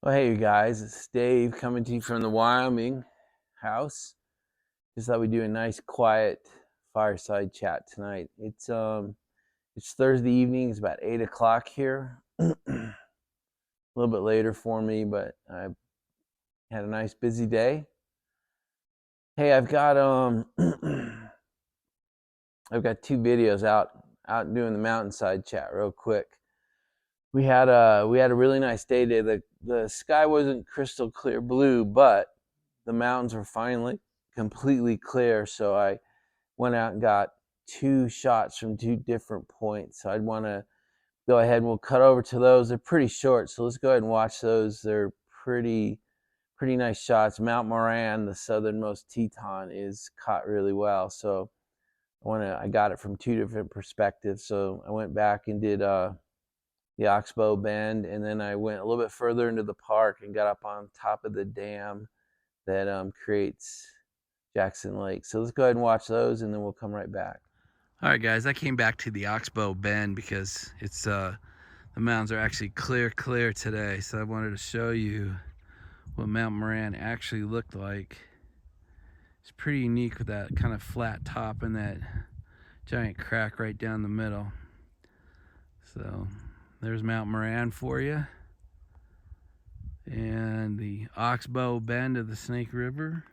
Well, hey, you guys, it's Dave coming to you from the Wyoming house. Just thought we'd do a nice, quiet fireside chat tonight. It's Thursday evening. It's about 8 o'clock here. A little bit later for me, but I had a nice, busy day. Hey, I've got I've got two videos out doing the mountainside chat real quick. We had a really nice day today. The sky wasn't crystal clear blue, but the mountains were finally completely clear. So I went out and got two shots from two different points. So I'd want to go ahead and we'll cut over to those. They're pretty short, so let's go ahead and watch those. They're pretty nice shots. Mount Moran, the southernmost Teton, is caught really well. So I got it from two different perspectives. So I went back and did the Oxbow Bend, and then I went a little bit further into the park and got up on top of the dam that creates Jackson Lake. So let's go ahead and watch those, and then we'll come right back. All right, guys, I came back to the Oxbow Bend because it's the mountains are actually clear today. So I wanted to show you what Mount Moran actually looked like. It's pretty unique with that kind of flat top and that giant crack right down the middle. So there's Mount Moran for you, and the Oxbow Bend of the Snake River,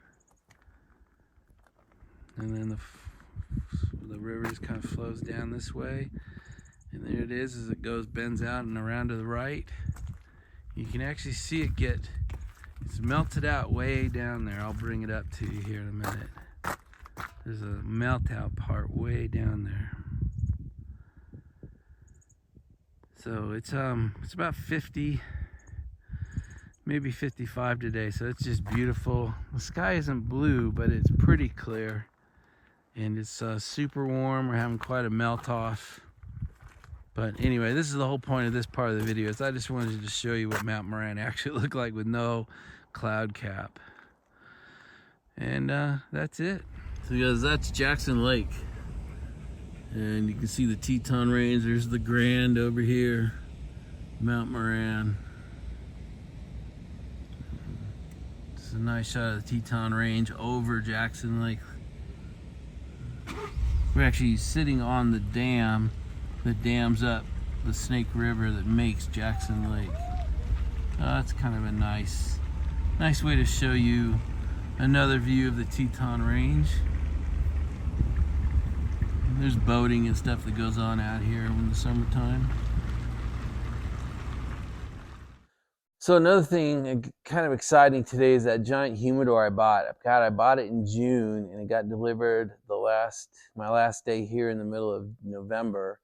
and then the river just kind of flows down this way, and there it is as it bends out and around to the right. You can actually see it's melted out way down there. I'll bring it up to you here in a minute. There's a melt out part way down there. So it's about 50, maybe 55 today, so it's just beautiful. The sky isn't blue, but it's pretty clear, and it's super warm. We're having quite a melt off. But anyway, this is the whole point of this part of the video, is I just wanted to show you what Mount Moran actually looked like with no cloud cap. And that's it. So guys, that's Jackson Lake. And you can see the Teton Range. There's the Grand over here, Mount Moran. It's a nice shot of the Teton Range over Jackson Lake. We're actually sitting on the dam that dams up the Snake River that makes Jackson Lake. That's kind of a nice way to show you another view of the Teton Range. There's boating and stuff that goes on out here in the summertime. So another thing kind of exciting today is that giant humidor I bought. I bought it in June, and it got delivered my last day here in the middle of November.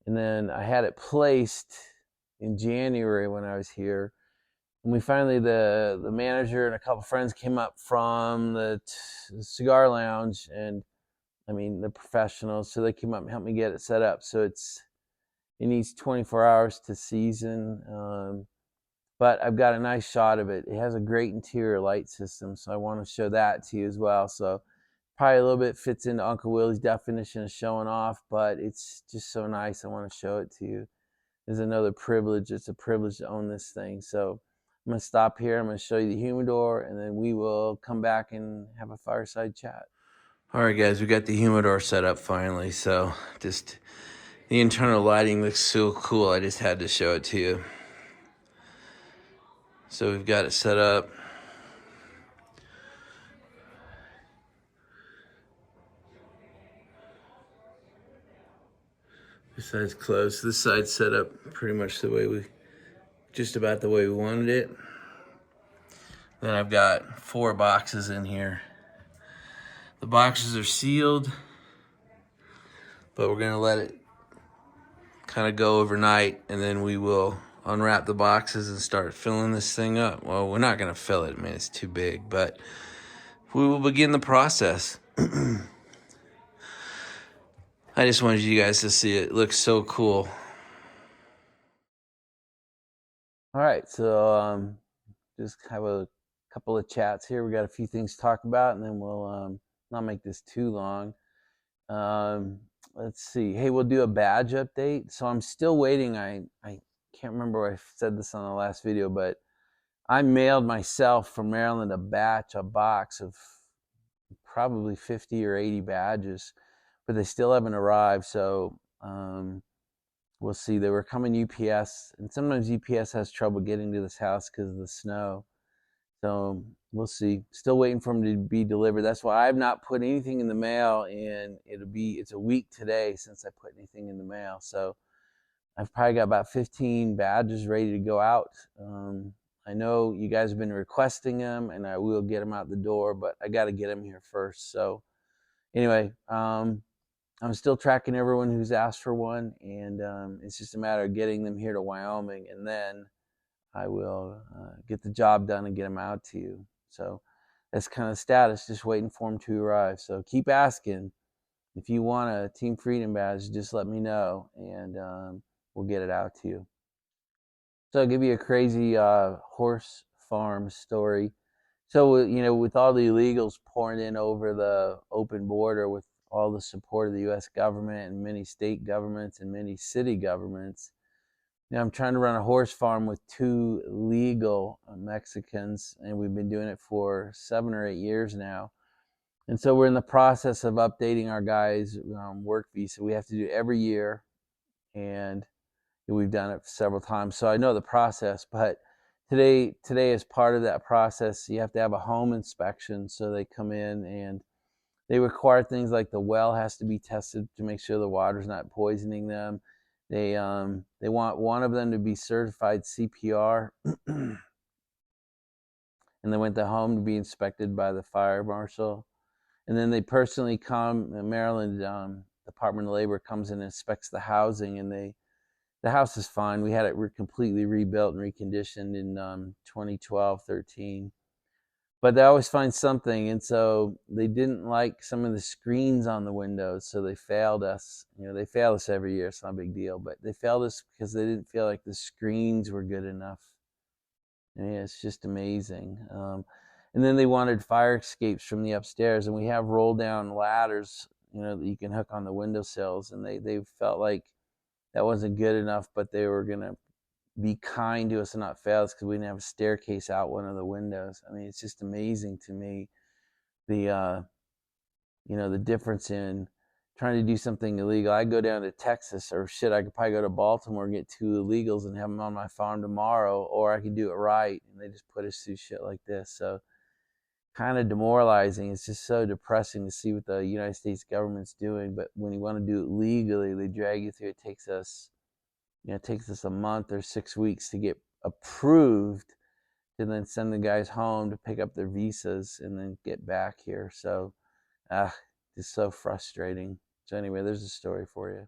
And then I had it placed in January when I was here. And we finally, the manager and a couple friends came up from the cigar lounge, and I mean, the professionals, so they came up and helped me get it set up. So it needs 24 hours to season. But I've got a nice shot of it. It has a great interior light system, so I want to show that to you as well. So probably a little bit fits into Uncle Willie's definition of showing off, but it's just so nice. I want to show it to you. There's another privilege. It's a privilege to own this thing. So I'm going to stop here. I'm going to show you the humidor, and then we will come back and have a fireside chat. All right, guys, we got the humidor set up finally. So just the internal lighting looks so cool. I just had to show it to you. So we've got it set up. This side's closed. This side's set up pretty much just about the way we wanted it. Then I've got 4 boxes in here. The boxes are sealed, but we're gonna let it kind of go overnight, and then we will unwrap the boxes and start filling this thing up. Well, we're not gonna fill it, man, it's too big, but we will begin the process. I just wanted you guys to see it. It looks so cool. All right, so just have a couple of chats here. We got a few things to talk about, and then we'll not make this too long. Let's see. Hey, we'll do a badge update. So I'm still waiting. I can't remember if I said this on the last video, but I mailed myself from Maryland a box of probably 50 or 80 badges, but they still haven't arrived. So we'll see. They were coming UPS, and sometimes UPS has trouble getting to this house because of the snow. So we'll see. Still waiting for them to be delivered. That's why I've not put anything in the mail, and it's a week today since I put anything in the mail. So I've probably got about 15 badges ready to go out. I know you guys have been requesting them, and I will get them out the door, but I got to get them here first. So anyway, I'm still tracking everyone who's asked for one, and it's just a matter of getting them here to Wyoming, and then I will get the job done and get them out to you. So that's kind of status, just waiting for them to arrive. So keep asking. If you want a Team Freedom badge, just let me know, and we'll get it out to you. So I'll give you a crazy horse farm story. So, with all the illegals pouring in over the open border, with all the support of the U.S. government and many state governments and many city governments, I'm trying to run a horse farm with 2 legal Mexicans, and we've been doing it for 7 or 8 years now. And so we're in the process of updating our guys' work visa. We have to do it every year, and we've done it several times. So I know the process, but today is part of that process. You have to have a home inspection. So they come in and they require things like the well has to be tested to make sure the water's not poisoning them. They want one of them to be certified CPR, and they went to home to be inspected by the fire marshal. And then they personally come. Maryland Department of Labor comes and inspects the housing, and the house is fine. We had it completely rebuilt and reconditioned in 2012, 13. But they always find something, and so they didn't like some of the screens on the windows, so they failed us. They fail us every year. It's not a big deal, but they failed us because they didn't feel like the screens were good enough. Yeah, it's just amazing. And then they wanted fire escapes from the upstairs, and we have roll down ladders, that you can hook on the windowsills, and they felt like that wasn't good enough, but they were gonna be kind to us and not fail us because we didn't have a staircase out one of the windows. I mean, it's just amazing to me the the difference in trying to do something illegal. I go down to Texas, or shit, I could probably go to Baltimore and get 2 illegals and have them on my farm tomorrow, or I could do it right, and they just put us through shit like this. So kind of demoralizing. It's just so depressing to see what the United States government's doing. But when you want to do it legally, they drag you through. It takes us a month or 6 weeks to get approved, to then send the guys home to pick up their visas and then get back here. So, it's so frustrating. So anyway, there's a story for you.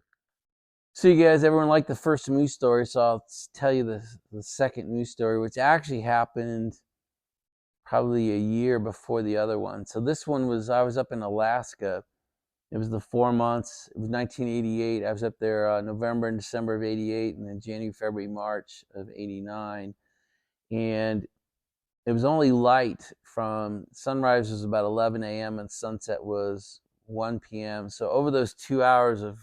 So you guys, everyone liked the first moose story, so I'll tell you the second moose story, which actually happened probably a year before the other one. So this one I was up in Alaska. It was the 4 months. It was 1988. I was up there November and December of 88, and then January, February, March of 89. And it was only light. From sunrise was about 11 a.m. and sunset was 1 p.m. So over those 2 hours of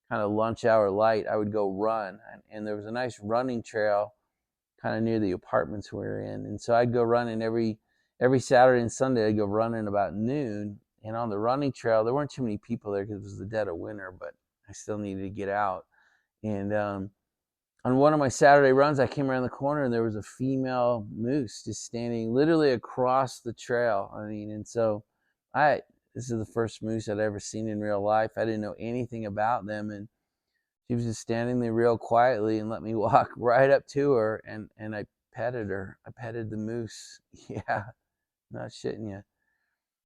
kind of lunch hour light, I would go run. And there was a nice running trail kind of near the apartments we were in. And so I'd go running every Saturday and Sunday. I'd go running about noon. And on the running trail, there weren't too many people there because it was the dead of winter, but I still needed to get out. And on one of my Saturday runs, I came around the corner and there was a female moose just standing literally across the trail. I mean, and so this is the first moose I'd ever seen in real life. I didn't know anything about them, and she was just standing there real quietly and let me walk right up to her, and I petted her. I petted the moose. Yeah, not shitting you.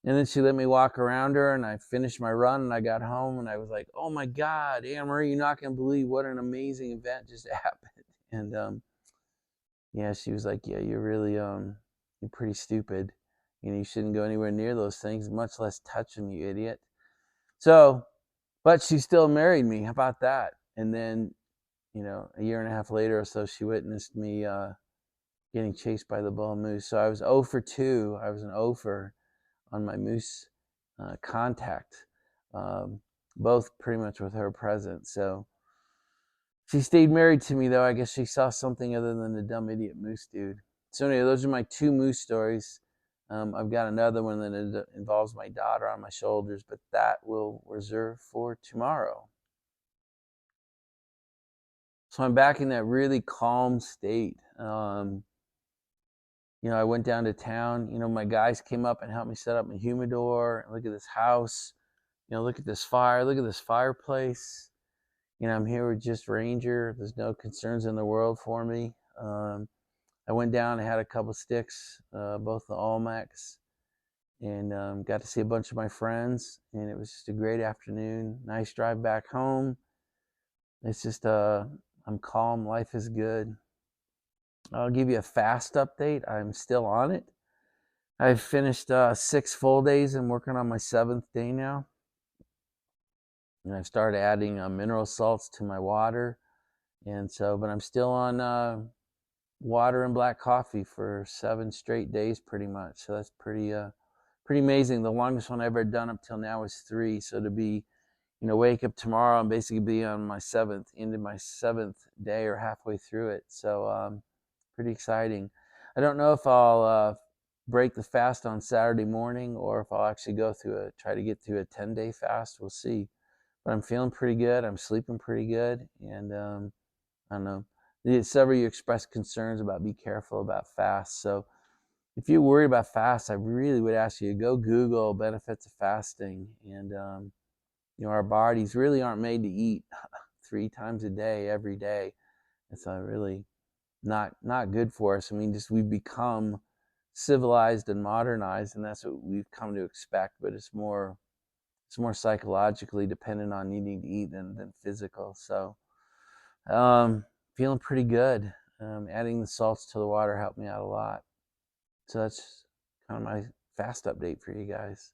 And then she let me walk around her, and I finished my run, and I got home, and I was like, oh my God, Anne Marie, you're not going to believe what an amazing event just happened. And yeah, she was like, yeah, you're really, you're pretty stupid. You shouldn't go anywhere near those things, much less touch them, you idiot. So, but she still married me. How about that? And then, a year and a half later or so, she witnessed me getting chased by the bull moose. So I was 0 for 2. I was an 0 for on my moose contact, both pretty much with her present. So she stayed married to me, though. I guess she saw something other than the dumb idiot moose dude. So anyway, those are my 2 moose stories. I've got another one that involves my daughter on my shoulders, but that will reserve for tomorrow. So I'm back in that really calm state. I went down to town. My guys came up and helped me set up my humidor. Look at this house. Look at this fire. Look at this fireplace. I'm here with just Ranger. There's no concerns in the world for me. I went down and had a couple sticks, both the Olmecs, and got to see a bunch of my friends. And it was just a great afternoon. Nice drive back home. It's just, I'm calm. Life is good. I'll give you a fast update. I'm still on it. I've finished 6 full days and working on my 7th day now. And I've started adding mineral salts to my water. But I'm still on water and black coffee for 7 straight days pretty much. So that's pretty amazing. The longest one I've ever done up till now is 3. So to be, wake up tomorrow and basically be on my 7th, into my 7th day or halfway through it. So pretty exciting. I don't know if I'll break the fast on Saturday morning or if I'll actually try to get through a 10-day fast. We'll see. But I'm feeling pretty good. I'm sleeping pretty good. And I don't know. Several of you expressed concerns about be careful about fasts. So if you're worried about fasts, I really would ask you to go Google benefits of fasting. And, our bodies really aren't made to eat 3 times a day, every day. It's really not good for us. I mean, just we've become civilized and modernized, and that's what we've come to expect. But it's more psychologically dependent on needing to eat than physical. So, feeling pretty good. Adding the salts to the water helped me out a lot. So that's kind of my fast update for you guys.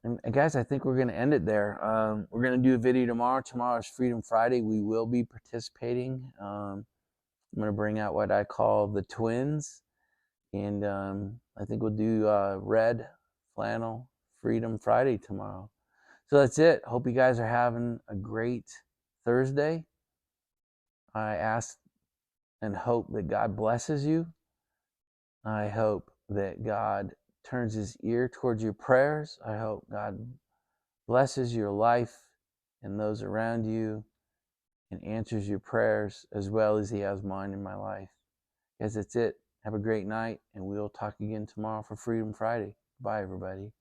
And guys, I think we're going to end it there. We're going to do a video tomorrow. Tomorrow is Freedom Friday. We will be participating. I'm going to bring out what I call the twins. And I think we'll do red flannel Freedom Friday tomorrow. So that's it. Hope you guys are having a great Thursday. I ask and hope that God blesses you. I hope that God turns his ear towards your prayers. I hope God blesses your life and those around you and answers your prayers as well as he has mine in my life. Guys, that's it. Have a great night, and we'll talk again tomorrow for Freedom Friday. Bye, everybody.